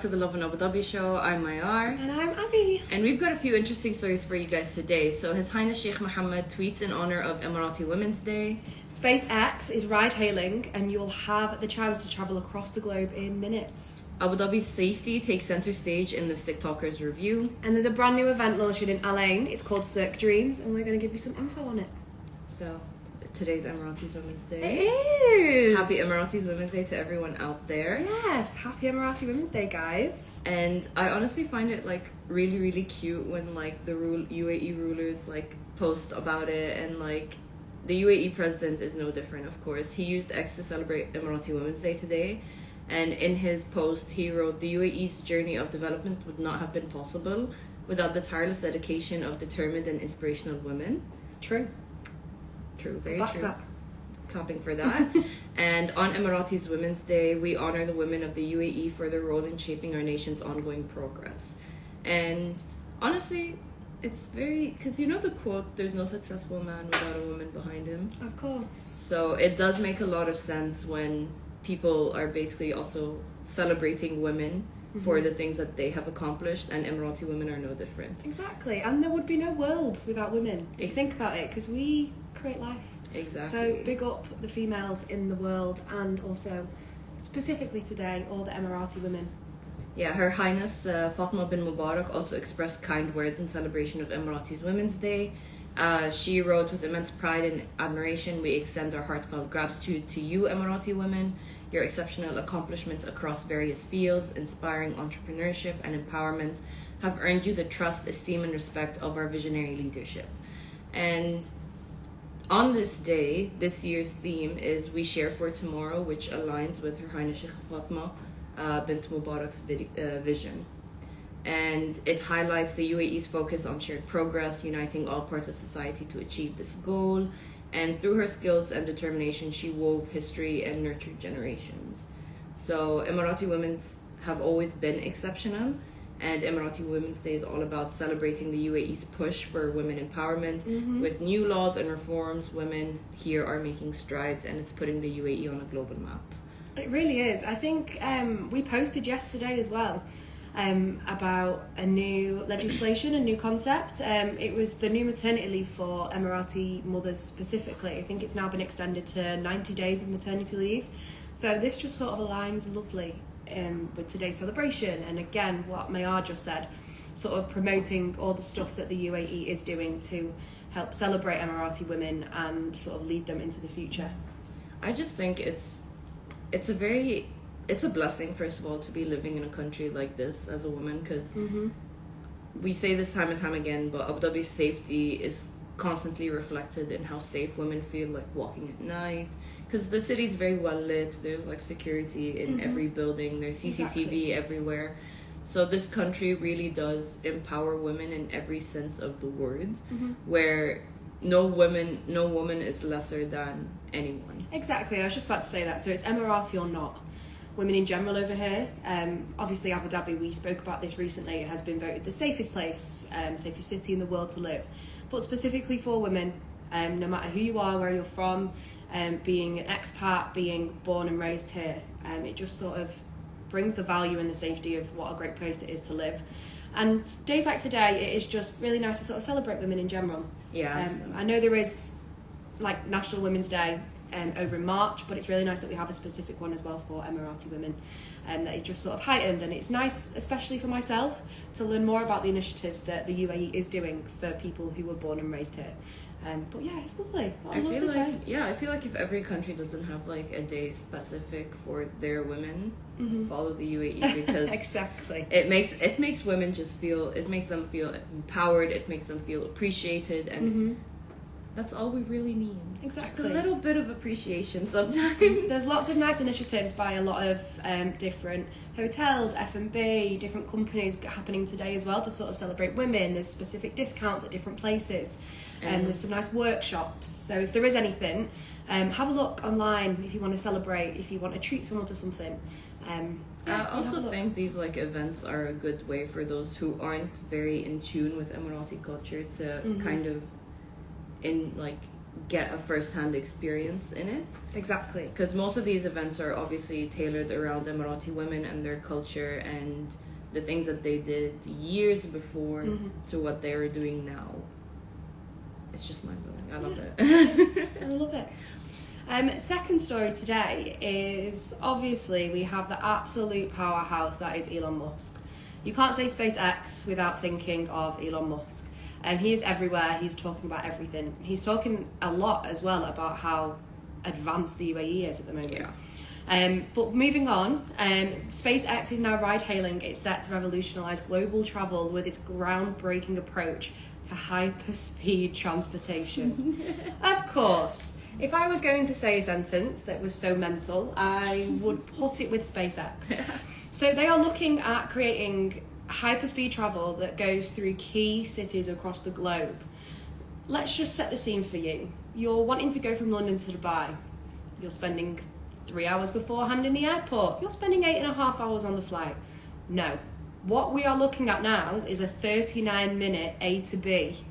To the Lovin Abu Dhabi show. I'm Mayar. And I'm Abby. And we've got a few interesting stories for you guys today. So His Highness Sheikh Mohamed tweets in honor of Emirati Women's Day. SpaceX is ride-hailing and you'll have the chance to travel across the globe in minutes. Abu Dhabi's safety takes center stage in the TikTokers review. And there's a brand new event launching in Al Ain. It's called Cirque Dreams and we're going to give you some info on it. So today's Emirati Women's Day. It is! Happy Emirati Women's Day to everyone out there. Yes, happy Emirati Women's Day, guys. And I honestly find it really, really cute when the UAE rulers post about it, and the UAE president is no different, of course. He used X to celebrate Emirati Women's Day today, and in his post he wrote, "The UAE's journey of development would not have been possible without the tireless dedication of determined and inspirational women." True, very back true. that. Clapping for that. And on Emirati's Women's Day, we honor the women of the UAE for their role in shaping our nation's ongoing progress. And honestly, it's because the quote, "There's no successful man without a woman behind him." Of course. So it does make a lot of sense when people are basically also celebrating women for the things that they have accomplished, and Emirati women are no different. Exactly, and there would be no world without women, if you think about it, because we create life. Exactly. So big up the females in the world, and also specifically today all the Emirati women. Yeah, Her Highness Fatma bin Mubarak also expressed kind words in celebration of Emirati's Women's Day. She wrote, "With immense pride and admiration, we extend our heartfelt gratitude to you, Emirati women. Your exceptional accomplishments across various fields, inspiring entrepreneurship and empowerment, have earned you the trust, esteem, and respect of our visionary leadership." And on this day, this year's theme is "We Share for Tomorrow," which aligns with Her Highness Sheikh Fatma bint Mubarak's vision. And it highlights the UAE's focus on shared progress, uniting all parts of society to achieve this goal. And through her skills and determination, she wove history and nurtured generations. So Emirati women have always been exceptional, and Emirati Women's Day is all about celebrating the UAE's push for women empowerment. With new laws and reforms, women here are making strides, and it's putting the UAE on a global map. It really is. I think we posted yesterday as well about a new legislation, a new concept. It was the new maternity leave for Emirati mothers specifically. I think it's now been extended to 90 days of maternity leave. So this just sort of aligns lovely with today's celebration. And again, what Mayar just said, sort of promoting all the stuff that the UAE is doing to help celebrate Emirati women and sort of lead them into the future. I just think it's a blessing, first of all, to be living in a country like this as a woman, because we say this time and time again, but Abu Dhabi's safety is constantly reflected in how safe women feel walking at night, because the city's very well lit. There's security in every building, there's CCTV everywhere. So this country really does empower women in every sense of the word, where no woman is lesser than anyone. Exactly, I was just about to say that. So it's Emirati or not. Women in general over here, obviously Abu Dhabi, we spoke about this recently, it has been voted the safest place, safest city in the world to live. But specifically for women, no matter who you are, where you're from, being an expat, being born and raised here, it just sort of brings the value and the safety of what a great place it is to live. And days like today, it is just really nice to sort of celebrate women in general. Yeah. I know there is National Women's Day over in March, but it's really nice that we have a specific one as well for Emirati women, that is just sort of heightened. And it's nice, especially for myself, to learn more about the initiatives that the UAE is doing for people who were born and raised here. But yeah, it's lovely. I feel like if every country doesn't have a day specific for their women, follow the UAE, because exactly, it makes women it makes them feel empowered, it makes them feel appreciated, and that's all we really need. Exactly. Just a little bit of appreciation sometimes. There's lots of nice initiatives by a lot of different hotels, F&B, different companies happening today as well to sort of celebrate women. There's specific discounts at different places, and there's some nice workshops. So if there is anything, have a look online if you want to celebrate, if you want to treat someone to something. I also think these events are a good way for those who aren't very in tune with Emirati culture to kind of get a first-hand experience in it. Exactly. Because most of these events are obviously tailored around Emirati women and their culture and the things that they did years before to what they're doing now. It's just mind-blowing. I love it. I love it. Second story today is, obviously, we have the absolute powerhouse that is Elon Musk. You can't say SpaceX without thinking of Elon Musk. He is everywhere. He's talking about everything. He's talking a lot as well about how advanced the UAE is at the moment. Yeah. But moving on, SpaceX is now ride-hailing. It's set to revolutionise global travel with its groundbreaking approach to hyper-speed transportation. Of course, if I was going to say a sentence that was so mental, I would put it with SpaceX. So they are looking at creating hyperspeed travel that goes through key cities across the globe. Let's just set the scene for you. You're wanting to go from London to Dubai. You're spending 3 hours beforehand in the airport. You're spending 8.5 hours on the flight. No. What we are looking at now is a 39-minute A to B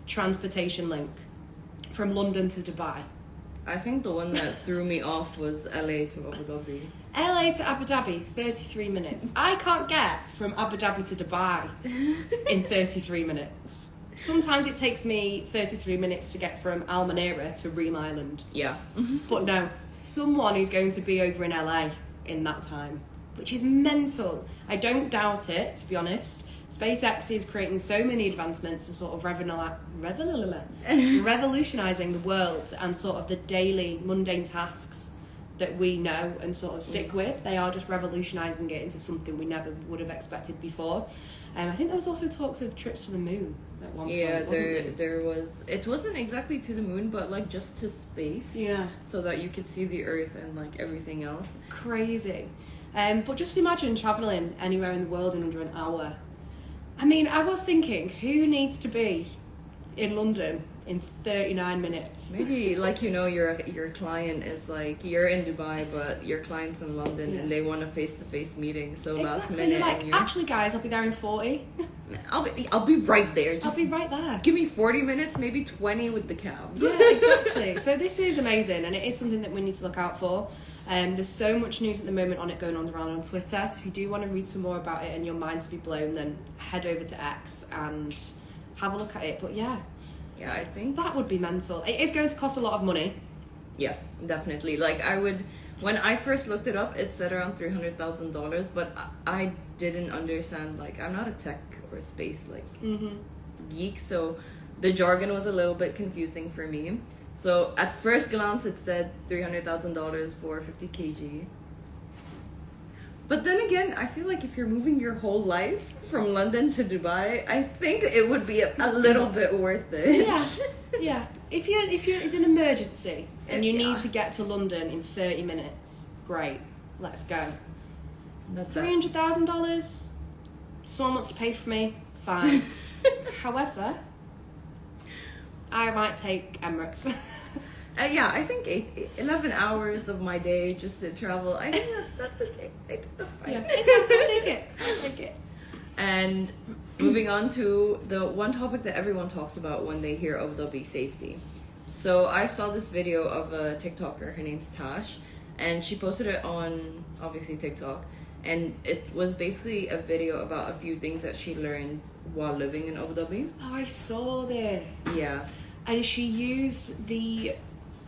transportation link from London to Dubai. I think the one that threw me off was LA to Abu Dhabi. LA to Abu Dhabi, 33 minutes. I can't get from Abu Dhabi to Dubai in 33 minutes. Sometimes it takes me 33 minutes to get from Al Manera to Reem Island. Yeah. But no, someone is going to be over in LA in that time, which is mental. I don't doubt it, to be honest. SpaceX is creating so many advancements and sort of revolutionising the world and sort of the daily mundane tasks that we know and sort of stick with. They are just revolutionising it into something we never would have expected before. I think there was also talks of trips to the moon at one point. Yeah, there was. It wasn't exactly to the moon, but like just to space. Yeah. So that you could see the Earth and like everything else. Crazy. But just imagine travelling anywhere in the world in under an hour. I mean, I was thinking, who needs to be in London in 39 minutes? Maybe like, you know, your client is like, you're in Dubai but your client's in London and they want a face-to-face meeting, so last minute You're like, and you're... actually guys, I'll be there in 40. I'll be right there. I'll be right there. Give me 40 minutes, maybe 20 with the cab. Yeah, exactly. So this is amazing and it is something that we need to look out for. There's so much news at the moment on it going on around on Twitter, so if you do want to read some more about it and your mind to be blown, then head over to X and have a look at it. But yeah, I think that would be mental. It is going to cost a lot of money. Yeah, definitely. Like when I first looked it up, it said around $300,000, but I didn't understand, like I'm not a tech or space geek, so the jargon was a little bit confusing for me. So at first glance it said $300,000 for 50 kg. But then again, I feel like if you're moving your whole life from London to Dubai, I think it would be a little bit worth it. Yeah. If it's an emergency and you need to get to London in 30 minutes, great, let's go. That's $300,000, someone wants to pay for me, fine. However, I might take Emirates. I think 11 hours of my day just to travel. I think that's okay. I think that's fine. Yeah, I'll take it. And moving on to the one topic that everyone talks about when they hear Abu Dhabi, safety. So I saw this video of a TikToker. Her name's Tash, and she posted it on obviously TikTok. And it was basically a video about a few things that she learned while living in Abu Dhabi. Oh, I saw this. Yeah. And she used the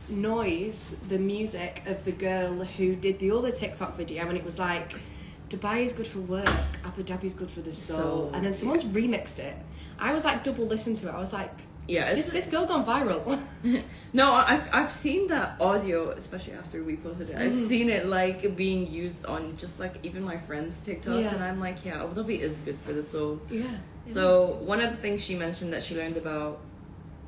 noise, the music of the girl who did the other TikTok video, and it was like, Dubai is good for work, Abu Dhabi is good for the soul. And then someone's remixed it. I was like double listening to it. I was like, yeah, is this girl gone viral? No, I've seen that audio, especially after we posted it. I've seen it like being used on just like even my friends' TikToks, and I'm like, yeah, Abu Dhabi is good for the soul. Yeah. So one of the things she mentioned that she learned about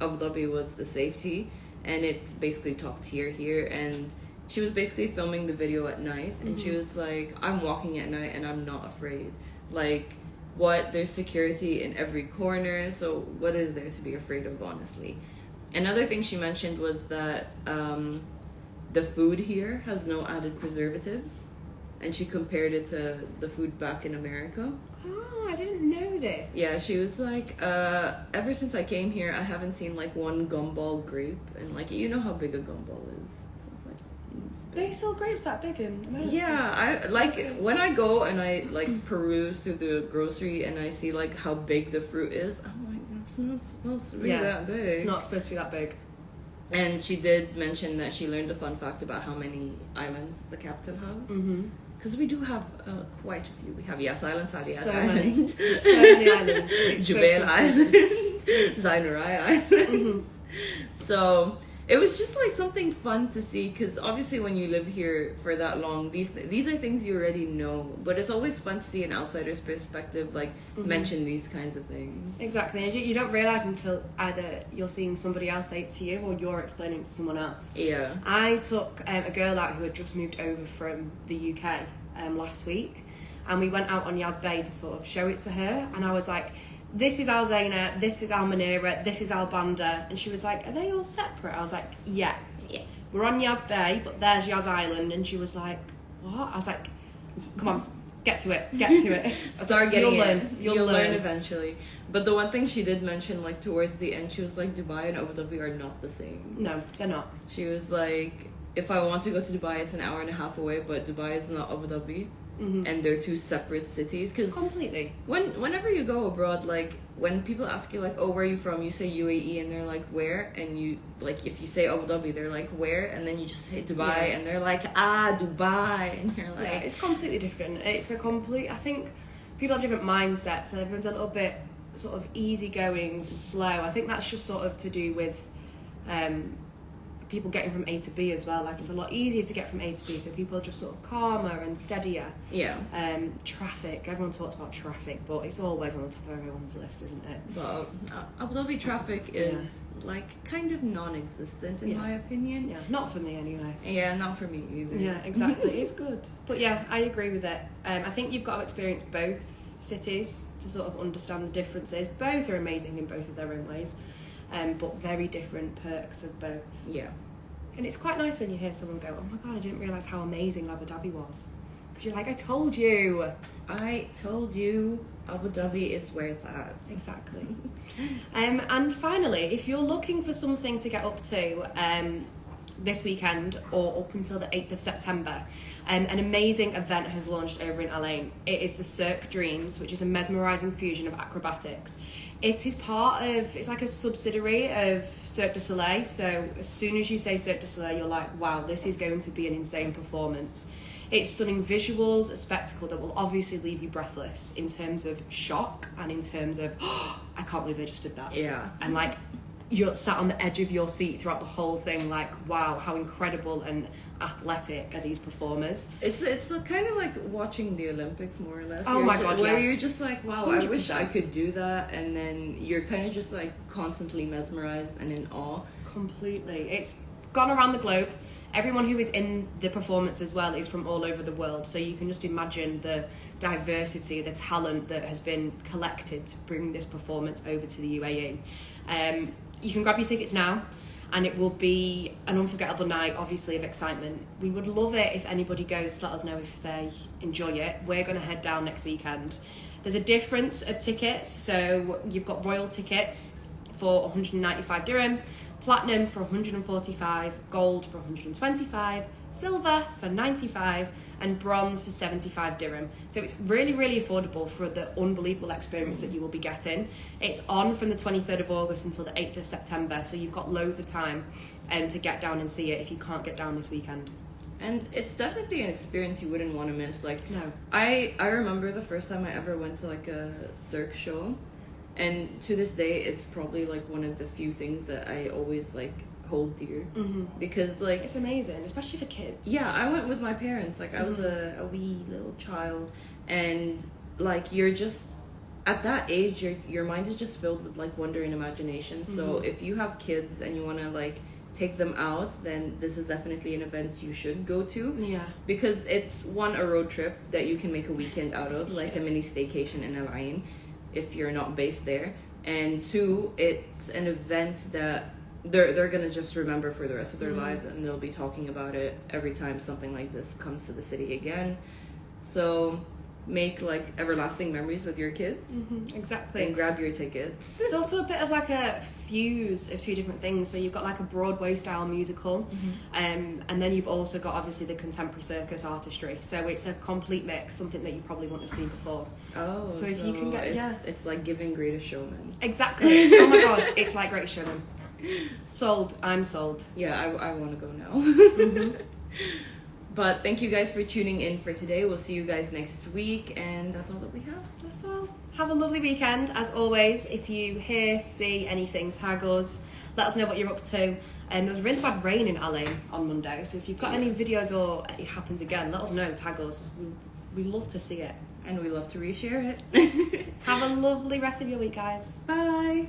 Abu Dhabi was the safety, and it's basically top tier here. And she was basically filming the video at night, and she was like, I'm walking at night and I'm not afraid. Like, what? There's security in every corner, so what is there to be afraid of, honestly? Another thing she mentioned was that the food here has no added preservatives, and she compared it to the food back in America. Oh, I didn't know this. Yeah, she was like, ever since I came here, I haven't seen like one gumball grape, and like you know how big a gumball is. So it's like it's big. They sell grapes that big in America. Yeah, I like when I go and I like peruse through the grocery and I see like how big the fruit is. I'm like, that's not supposed to be that big. It's not supposed to be that big. And she did mention that she learned a fun fact about how many islands the capital has. Because we do have quite a few. We have Yas Island, Sadia Island. So many islands. Jubail Island. Zainarai Island. So it was just like something fun to see, because obviously when you live here for that long, these are things you already know, but it's always fun to see an outsider's perspective like mention these kinds of things. Exactly, and you don't realise until either you're seeing somebody else say it to you or you're explaining to someone else. Yeah. I took a girl out who had just moved over from the UK last week, and we went out on Yas Bay to sort of show it to her, and I was like, this is Al Zaina, this is Al Manira, this is Al Banda. And she was like, are they all separate? I was like, yeah. We're on Yas Bay, but there's Yas Island. And she was like, what? I was like, come on, get to it. Start getting You'll learn eventually. But the one thing she did mention, like towards the end, she was like, Dubai and Abu Dhabi are not the same. No, they're not. She was like, if I want to go to Dubai, it's an hour and a half away, but Dubai is not Abu Dhabi. And they're two separate cities. Cause completely. Whenever you go abroad, like when people ask you like, oh, where are you from? You say UAE, and they're like, where? And you like, if you say Abu Dhabi, they're like, where? And then you just say Dubai, and they're like, Dubai, and you're like, yeah, it's completely different. It's a complete. I think people have different mindsets, and everyone's a little bit sort of easygoing, slow. I think that's just sort of to do with people getting from A to B as well. Like, it's a lot easier to get from A to B, so people are just sort of calmer and steadier. Yeah. Traffic, everyone talks about traffic, but it's always on the top of everyone's list, isn't it? But Abu Dhabi traffic is like kind of non-existent in my opinion. Yeah, not for me anyway. Yeah, not for me either. Yeah, exactly. It's good. But yeah, I agree with it. I think you've got to experience both cities to sort of understand the differences. Both are amazing in both of their own ways. But very different perks of both. Yeah. And it's quite nice when you hear someone go, oh my god, I didn't realise how amazing Abu Dhabi was. Because you're like, I told you. Abu Dhabi is where it's at. Exactly. And finally, if you're looking for something to get up to this weekend or up until the 8th of September, an amazing event has launched over in Al Ain. It is the Cirque Dreams, which is a mesmerizing fusion of acrobatics. It is it's like a subsidiary of Cirque du Soleil, so as soon as you say Cirque du Soleil, you're like, wow, this is going to be an insane performance. It's stunning visuals, a spectacle that will obviously leave you breathless in terms of shock and in terms of, oh, I can't believe they just did that. Yeah. And like, you're sat on the edge of your seat throughout the whole thing, like, wow, how incredible and athletic are these performers. It's kind of like watching the Olympics, more or less. Oh my god, where yes. you're just like, wow, 100%. I wish I could do that, and then you're kind of just like constantly mesmerized and in awe. Completely. It's gone around the globe. Everyone who is in the performance as well is from all over the world, so you can just imagine the diversity, the talent that has been collected to bring this performance over to the UAE. You can grab your tickets now, and it will be an unforgettable night, obviously, of excitement. We would love it if anybody goes to let us know if they enjoy it. We're going to head down next weekend. There's a difference of tickets, so you've got royal tickets for 195 dirham, platinum for 145, gold for 125, silver for 95, and bronze for 75 dirham. So it's really, really affordable for the unbelievable experience that you will be getting. It's on from the 23rd of August until the 8th of September, so you've got loads of time to get down and see it if you can't get down this weekend. And it's definitely an experience you wouldn't want to miss. Like, no. I remember the first time I ever went to like a Cirque show, and to this day it's probably like one of the few things that I always like hold dear, because like it's amazing, especially for kids. Yeah, I went with my parents. Like, I was a wee little child, and like, you're just at that age, your mind is just filled with like wonder and imagination. So if you have kids and you want to like take them out, then this is definitely an event you should go to. Yeah, because it's one, a road trip that you can make a weekend out of, like a mini staycation in Al Ain if you're not based there, and two, it's an event that they're gonna just remember for the rest of their lives, and they'll be talking about it every time something like this comes to the city again. So make like everlasting memories with your kids. Exactly. And grab your tickets. It's also a bit of like a fuse of two different things. So you've got like a Broadway style musical, and then you've also got obviously the contemporary circus artistry. So it's a complete mix, something that you probably wouldn't have seen before. Oh, so if you can get it's like giving Greatest Showman. Exactly. Oh my god, it's like Greatest Showman. Sold. I'm sold. Yeah, I want to go now. But thank you guys for tuning in for today. We'll see you guys next week, and that's all that we have. That's all. Have a lovely weekend. As always, if you hear, see anything, tag us. Let us know what you're up to. There was really bad rain in LA on Monday, so if you've got any videos or it happens again, let us know. Tag us. We love to see it. And we love to reshare it. Have a lovely rest of your week, guys. Bye.